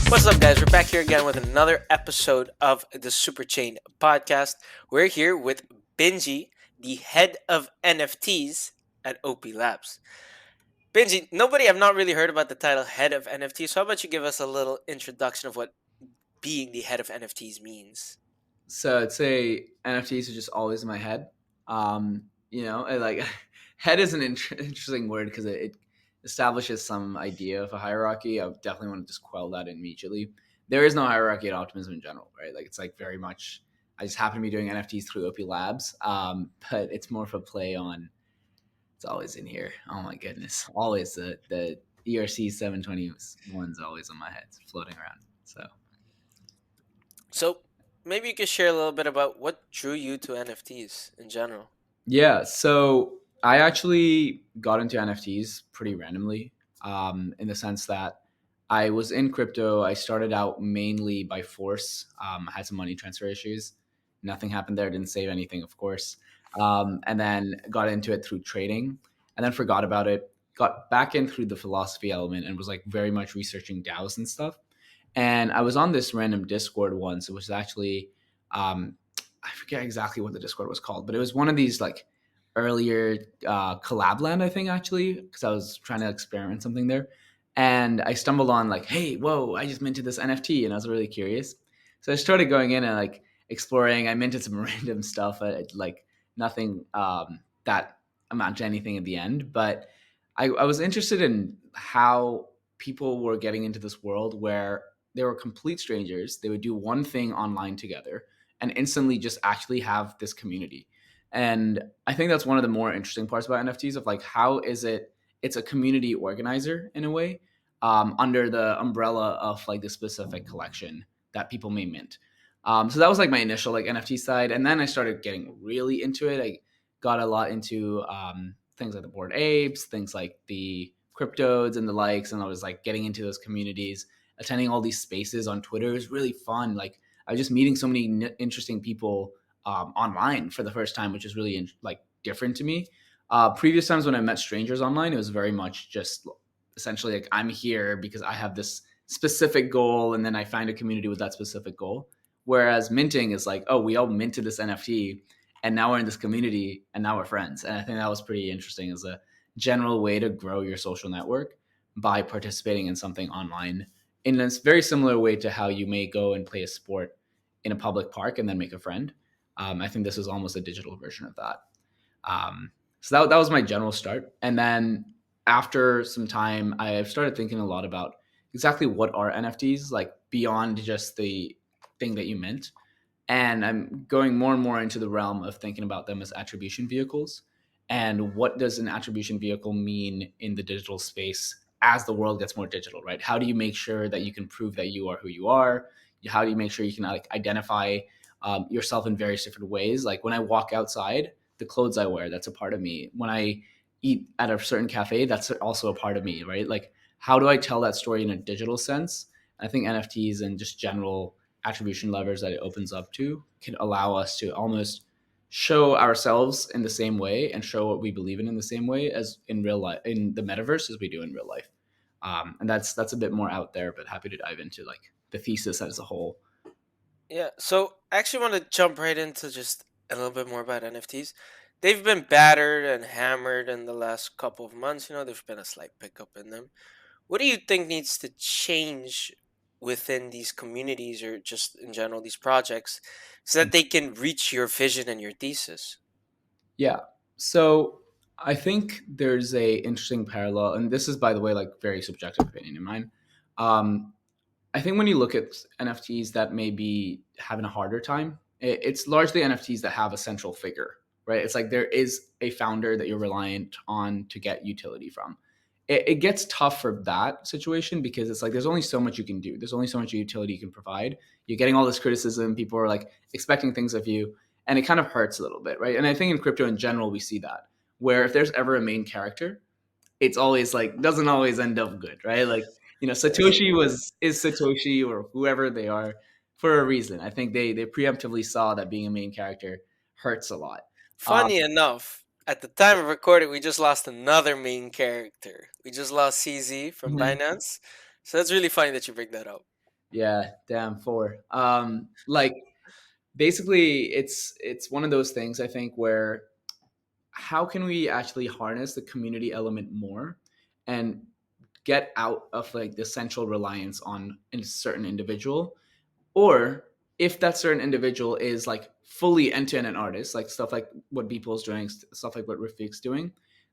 What's up, guys? We're back here again with another episode of the Superchain podcast. We're here with Binji, the head of NFTs at OP Labs. Binji, nobody have not really heard about the title head of NFTs, so how about you give us a little introduction of what being the head of NFTs means? So I'd say NFTs are just always in my head. Like head is an interesting word because it establishes some idea of a hierarchy. I definitely want to just quell that immediately. There is no hierarchy at Optimism in general, right? Like it's like very much. I just happen to be doing NFTs through OP Labs, but it's more of a play on. It's always in here. Oh my goodness, always the ERC 721's always on my head, floating around. So maybe you could share a little bit about what drew you to NFTs in general. Yeah, so I actually got into NFTs pretty randomly, in the sense that I was in crypto. I started out mainly by force. I had some money transfer issues. Nothing happened there. Didn't save anything, of course. And then got into it through trading, and then forgot about it. Got back in through the philosophy element, and was like very much researching DAOs and stuff. And I was on this random Discord once. It was actually I forget exactly what the Discord was called, but it was one of these like earlier collab land, I think, actually, because I was trying to experiment something there. And I stumbled on like, hey, whoa, I just minted this NFT, and I was really curious. So I started going in and like exploring. I minted some random stuff, like nothing that amounted to anything at the end. But I was interested in how people were getting into this world where they were complete strangers. They would do one thing online together and instantly just actually have this community. And I think that's one of the more interesting parts about NFTs of like, how is it's a community organizer in a way, under the umbrella of like the specific collection that people may mint. So that was like my initial like NFT side. And then I started getting really into it. I got a lot into things like the Bored Apes, things like the cryptodes and the likes. And I was like getting into those communities, attending all these spaces on Twitter. It was really fun. Like I was just meeting so many interesting people online for the first time, which is really like different to me. Previous times when I met strangers online, it was very much just essentially like I'm here because I have this specific goal, and then I find a community with that specific goal. Whereas minting is like, oh, we all minted this NFT, and now we're in this community, and now we're friends. And I think that was pretty interesting as a general way to grow your social network by participating in something online in a very similar way to how you may go and play a sport in a public park and then make a friend. I think this is almost a digital version of that. So that was my general start. And then after some time, I've started thinking a lot about exactly what are NFTs, like beyond just the thing that you mint. And I'm going more and more into the realm of thinking about them as attribution vehicles. And what does an attribution vehicle mean in the digital space as the world gets more digital, right? How do you make sure that you can prove that you are who you are? How do you make sure you can like identify yourself in various different ways? Like when I walk outside, the clothes I wear, that's a part of me. When I eat at a certain cafe, that's also a part of me, right? Like how do I tell that story in a digital sense? I think NFTs and just general attribution levers that it opens up to can allow us to almost show ourselves in the same way and show what we believe in the same way as in real life, in the metaverse, as we do in real life. And that's a bit more out there, but happy to dive into like the thesis as a whole. Yeah, so I actually want to jump right into just a little bit more about NFTs. They've been battered and hammered in the last couple of months. There's been a slight pickup in them. What do you think needs to change within these communities or just in general these projects so that they can reach your vision and your thesis? Yeah. So I think there's a interesting parallel, and this is, by the way, like very subjective opinion in mine. Um, I think when you look at NFTs that may be having a harder time, it's largely NFTs that have a central figure, right? It's like there is a founder that you're reliant on to get utility from. It gets tough for that situation because it's like there's only so much you can do. There's only so much utility you can provide. You're getting all this criticism. People are like expecting things of you, and it kind of hurts a little bit, right? And I think in crypto in general, we see that where if there's ever a main character, it's always like doesn't always end up good, right? Like Satoshi is Satoshi or whoever they are for a reason. I think they preemptively saw that being a main character hurts a lot. Um, Funny enough, At the time of recording, we just lost another main character. We just lost CZ from Mhm. Binance. So that's really funny that you bring that up. Yeah, damn four. Like basically, it's one of those things I think where how can we actually harness the community element more and get out of like the central reliance on a certain individual, or if that certain individual is like fully end-to-end an artist, like stuff like what Beeple's doing, stuff like what Rafiq's doing,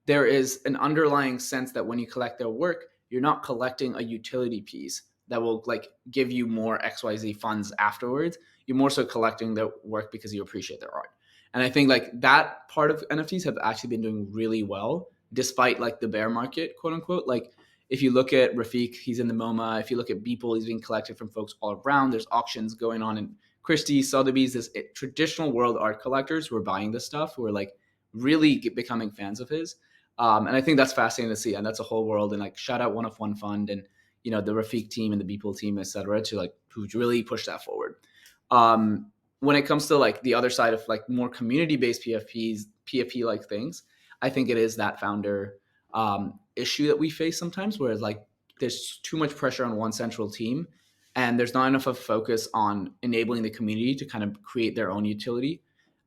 there is an underlying sense that when you collect their work, you're not collecting a utility piece that will like give you more XYZ funds afterwards. You're more so collecting their work because you appreciate their art. And I think like that part of NFTs have actually been doing really well despite like the bear market, quote unquote. Like if you look at Rafiq, he's in the MoMA. If you look at Beeple, he's being collected from folks all around. There's auctions going on in Christie, Sotheby's, this traditional world art collectors who are buying this stuff, who are like really becoming fans of his. And I think that's fascinating to see. And that's a whole world. And like shout out One of One Fund and the Rafiq team and the Beeple team, et cetera, to like who really push that forward. When it comes to like the other side of like more community based PFPs, PFP like things, I think it is that founder issue that we face sometimes, where like there's too much pressure on one central team, and there's not enough of focus on enabling the community to kind of create their own utility.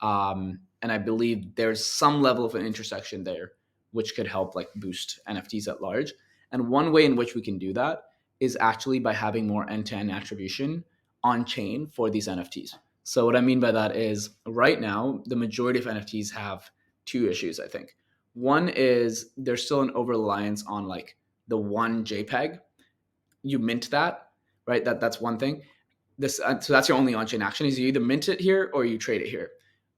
And I believe there's some level of an intersection there, which could help like boost NFTs at large. And one way in which we can do that is actually by having more end-to-end attribution on chain for these NFTs. So what I mean by that is right now the majority of NFTs have two issues, I think. One is there's still an over reliance on like the one JPEG. You mint that, right? That's one thing. This so that's your only on-chain action is you either mint it here or you trade it here.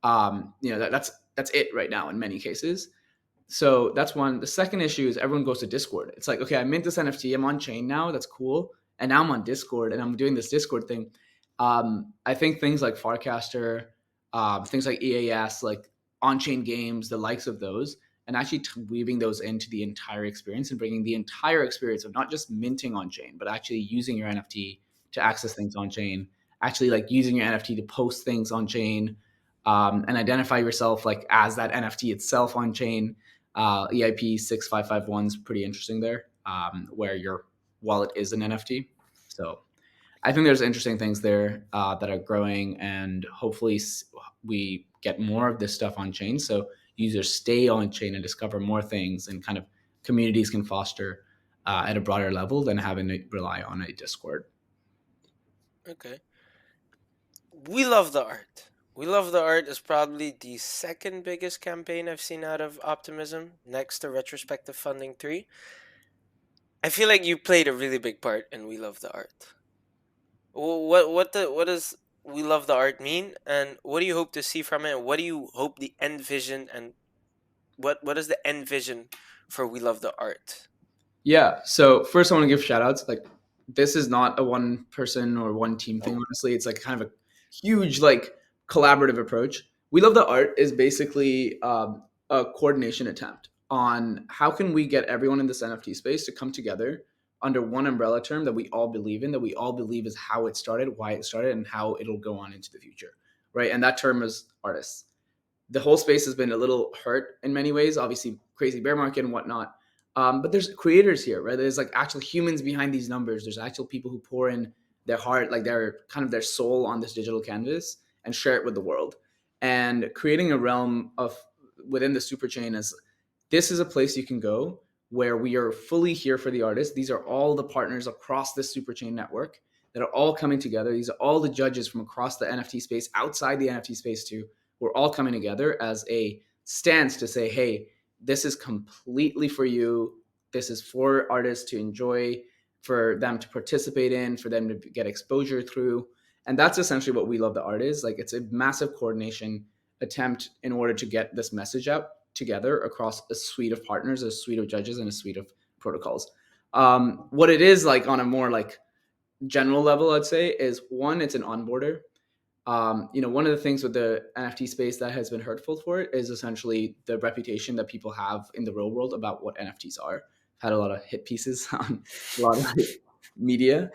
That's it right now in many cases. So that's one. The second issue is everyone goes to Discord. It's like, okay, I mint this NFT. I'm on chain now. That's cool. And now I'm on Discord and I'm doing this Discord thing. I think things like Farcaster, things like EAS, like on chain games, the likes of those, and actually weaving those into the entire experience and bringing the entire experience of not just minting on chain, but actually using your NFT to access things on chain, actually like using your NFT to post things on chain, and identify yourself like as that NFT itself on chain. EIP 6551 is pretty interesting there, where your wallet is an NFT. So I think there's interesting things there that are growing, and hopefully we get more of this stuff on chain. So users stay on chain and discover more things, and kind of communities can foster at a broader level than having to rely on a Discord. Okay. We love the art. We love the art is probably the second biggest campaign I've seen out of Optimism, next to Retrospective Funding 3. I feel like you played a really big part in We Love the Art. What does We Love the Art mean, and what do you hope to see from it? And what do you hope the end vision, and what is the end vision for We Love the Art? Yeah. So first, I want to give shout outs. Like, this is not a one person or one team thing. Honestly, it's like kind of a huge like collaborative approach. We love the art is basically a coordination attempt on how can we get everyone in this NFT space to come together under one umbrella term that we all believe in, that we all believe is how it started, why it started, and how it'll go on into the future, right? And that term is artists. The whole space has been a little hurt in many ways, obviously crazy bear market and whatnot. But there's creators here, right? There's like actual humans behind these numbers. There's actual people who pour in their heart, like their kind of their soul on this digital canvas and share it with the world. And creating a realm of within the Superchain is this is a place you can go where we are fully here for the artist. These are all the partners across this Superchain network that are all coming together. These are all the judges from across the NFT space, outside the NFT space too. We're all coming together as a stance to say, hey, this is completely for you. This is for artists to enjoy, for them to participate in, for them to get exposure through. And that's essentially what We Love the Art is. Like, it's a massive coordination attempt in order to get this message out together across a suite of partners, a suite of judges, and a suite of protocols. What it is like on a more like general level, I'd say, is one, it's an onboarder. One of the things with the NFT space that has been hurtful for it is essentially the reputation that people have in the real world about what NFTs are. Had a lot of hit pieces on a lot of media.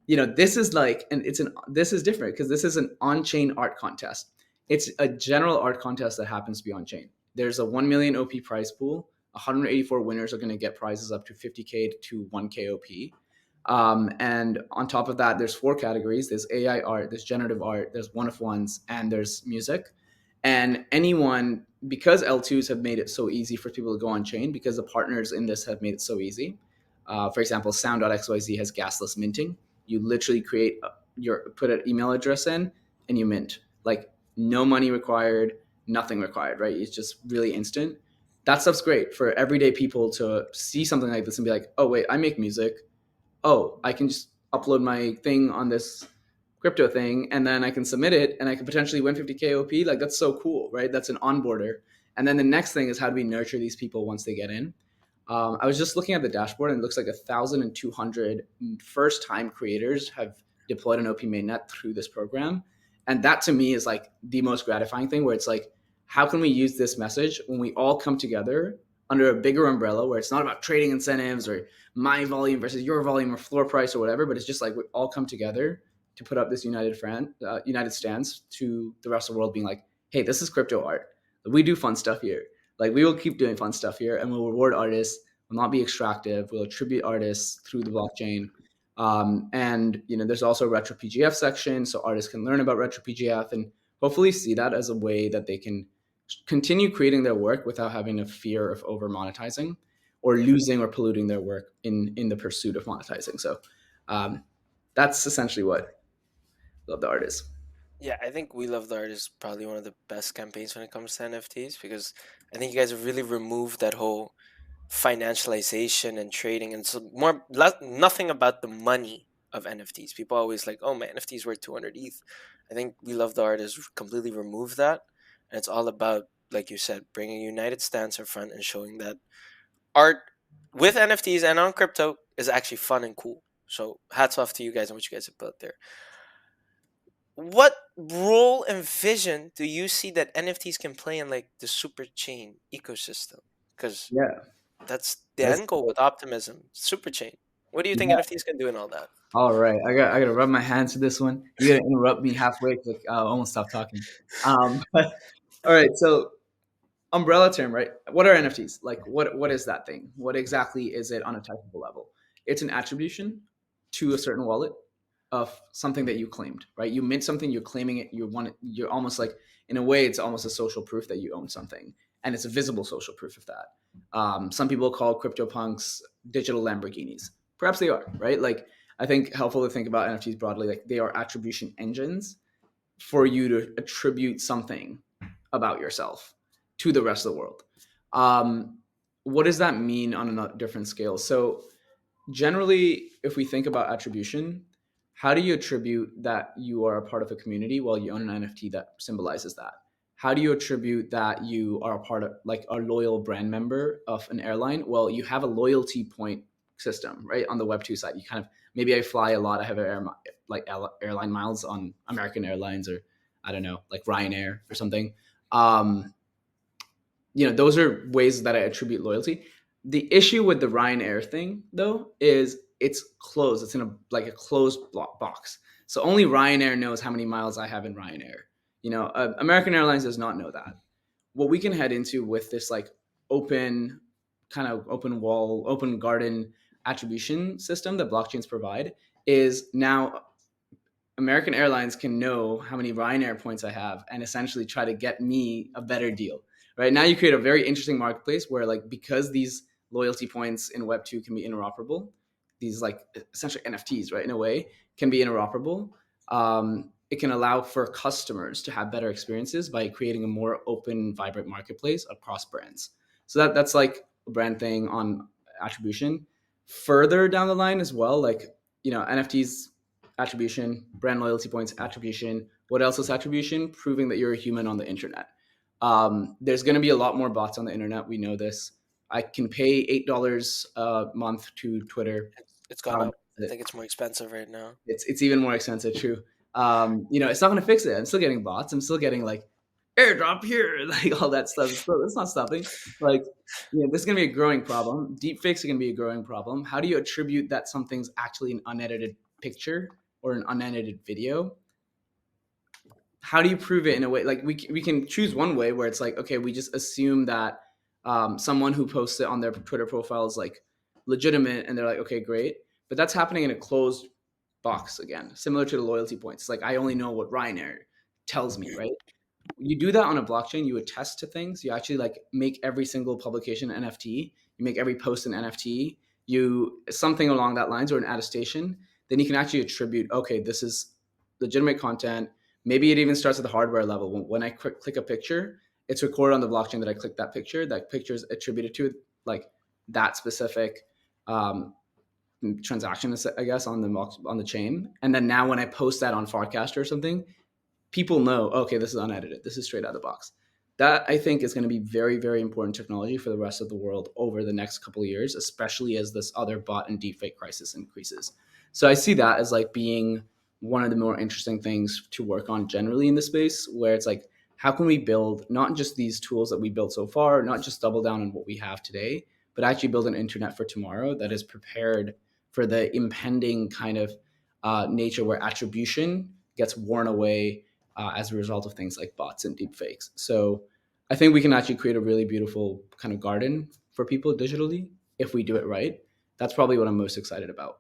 This is like, and this is different because this is an on-chain art contest. It's a general art contest that happens to be on chain. there's a 1 million OP prize pool. 184 winners are going to get prizes up to 50K to 1K OP. And on top of that, there's four categories. There's AI art, there's generative art, there's one of ones, and there's music. And anyone, because L2s have made it so easy for people to go on chain, because the partners in this have made it so easy. For example, Sound.xyz has gasless minting. You literally create your put an email address in and you mint. Like no money required, nothing required, right? It's just really instant. That stuff's great for everyday people to see something like this and be like, oh wait, I make music. Oh, I can just upload my thing on this crypto thing and then I can submit it and I can potentially win 50K OP. Like that's so cool, right? That's an onboarder. And then the next thing is how do we nurture these people once they get in? I was just looking at the dashboard and it looks like 1,200 first time creators have deployed an OP mainnet through this program. And that to me is like the most gratifying thing where it's like, how can we use this message when we all come together under a bigger umbrella where it's not about trading incentives or my volume versus your volume or floor price or whatever, but it's just like we all come together to put up this united stance to the rest of the world being like, hey, this is crypto art. We do fun stuff here. Like we will keep doing fun stuff here and we'll reward artists, will not be extractive, we'll attribute artists through the blockchain. And there's also a retro PGF section so artists can learn about retro PGF and hopefully see that as a way that they can continue creating their work without having a fear of over monetizing or losing or polluting their work in the pursuit of monetizing. So um, that's essentially what Love the Art is. Yeah, I think We Love the Art is probably one of the best campaigns when it comes to NFTs, because I think you guys have really removed that whole financialization and trading, and so nothing about the money of NFTs. People always like, oh, my NFTs worth 200 ETH. I think We Love the Art has completely removed that, and it's all about, like you said, bringing a united stance in front and showing that art with NFTs and on crypto is actually fun and cool. So hats off to you guys and what you guys have built there. What role and vision do you see that NFTs can play in like the super chain ecosystem? Because Yeah, that's the that's end goal with Optimism, super chain. What do you think yeah. NFTs can do in all that? All right, I got to rub my hands to this one. You got to interrupt me halfway. Like I almost stopped talking. But all right, so umbrella term, right? What are NFTs? Like what is that thing? What exactly is it on a technical level? It's an attribution to a certain wallet of something that you claimed, right? You mint something, you're claiming it, you're almost like in a way it's almost a social proof that you own something. And it's a visible social proof of that. Some people call CryptoPunks digital Lamborghinis. Perhaps they are, right? Like I think helpful to think about NFTs broadly, like they are attribution engines for you to attribute something about yourself to the rest of the world. Um, what does that mean on a different scale? So, generally, if we think about attribution, how do you attribute that you are a part of a community while you own an NFT that symbolizes that? How do you attribute that you are a part of, like, a loyal brand member of an airline? Well, you have a loyalty point system, right? On the Web2 side, you kind of, maybe I fly a lot. I have airline miles on American Airlines or I don't know, like Ryanair or something. Um, those are ways that I attribute loyalty. The issue with the Ryanair thing, though, is it's closed. It's in a closed box. So only Ryanair knows how many miles I have in Ryanair. American Airlines does not know that. What we can head into with this like open kind of open wall, open garden attribution system that blockchains provide is now American Airlines can know how many Ryanair points I have and essentially try to get me a better deal. Right now, you create a very interesting marketplace where, like, because these loyalty points in Web2 can be interoperable, these like essentially NFTs, right, in a way, can be interoperable. It can allow for customers to have better experiences by creating a more open, vibrant marketplace across brands. So that's like a brand thing on attribution. Further down the line as well, like NFTs attribution, brand loyalty points attribution. What else is attribution? Proving that you're a human on the internet. There's going to be a lot more bots on the internet. We know this. I can pay $8 a month to Twitter. It's gone up. I think it's more expensive right now. It's even more expensive, true. It's not going to fix it. I'm still getting bots. I'm still getting like airdrop here, like all that stuff. It's not stopping. Like, this is going to be a growing problem. Deepfakes are going to be a growing problem. How do you attribute that something's actually an unedited picture or an unedited video? how do you prove it in a way like we can choose one way where it's like, okay, we just assume that someone who posts it on their Twitter profile is like legitimate, and they're like, okay, great. But that's happening in a closed box again, similar to the loyalty points. It's like I only know what Ryanair tells me, right? You do that on a blockchain, you attest to things. You actually like make every single publication an NFT. You make every post an NFT. You something along that lines or an attestation. Then you can actually attribute, okay, this is legitimate content. Maybe it even starts at the hardware level. When I click a picture, it's recorded on the blockchain that I clicked that picture. That picture is attributed to like that specific transaction, I guess, on the chain. And then now when I post that on Farcaster or something, people know, okay, this is unedited. This is straight out of the box. That I think is going to be very, very important technology for the rest of the world over the next couple of years, especially as this other bot and deepfake crisis increases. So I see that as like being one of the more interesting things to work on generally in the space, where it's like, how can we build not just these tools that we built so far, not just double down on what we have today, but actually build an internet for tomorrow that is prepared for the impending kind of nature where attribution gets worn away as a result of things like bots and deepfakes. So I think we can actually create a really beautiful kind of garden for people digitally if we do it right. That's probably what I'm most excited about.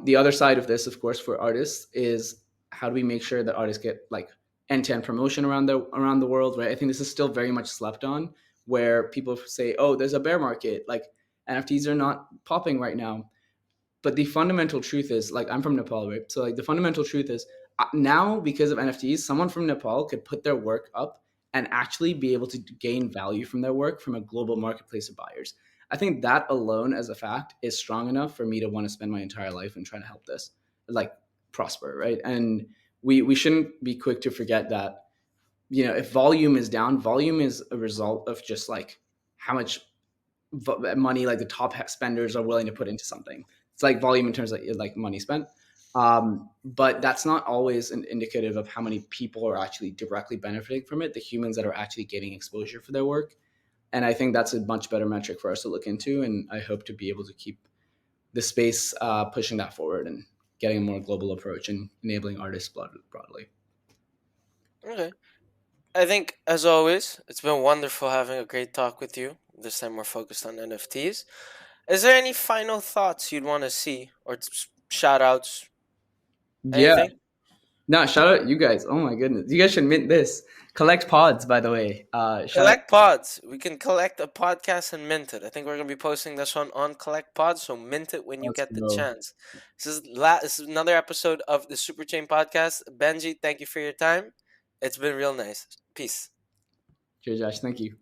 The other side of this, of course, for artists is how do we make sure that artists get like end-to-end promotion around the world, right? I think this is still very much slept on, where people say, "Oh, there's a bear market. Like NFTs are not popping right now." But the fundamental truth is, like, I'm from Nepal, right? So like the fundamental truth is now, because of NFTs, someone from Nepal could put their work up and actually be able to gain value from their work from a global marketplace of buyers. I think that alone as a fact is strong enough for me to want to spend my entire life and trying to help this like prosper, right? And we shouldn't be quick to forget that, if volume is down, volume is a result of just like how much money like the top spenders are willing to put into something. It's like volume in terms of like money spent. But that's not always an indicative of how many people are actually directly benefiting from it, the humans that are actually getting exposure for their work. And I think that's a much better metric for us to look into. And I hope to be able to keep the space pushing that forward and getting a more global approach and enabling artists broadly. Okay. I think, as always, it's been wonderful having a great talk with you. This time we're focused on NFTs. Is there any final thoughts you'd want to see, or shout outs? Yeah. Anything? No, shout out you guys. Oh my goodness. You guys should mint this. Collect pods, by the way. Shout out. Collect Pods. We can collect a podcast and mint it. I think we're gonna be posting this one on Collect Pods, so mint it when you Let's get the go. chance. This is another episode of the Superchain podcast. Benji, thank you for your time. It's been real nice. Peace. Cheers, Josh. Thank you.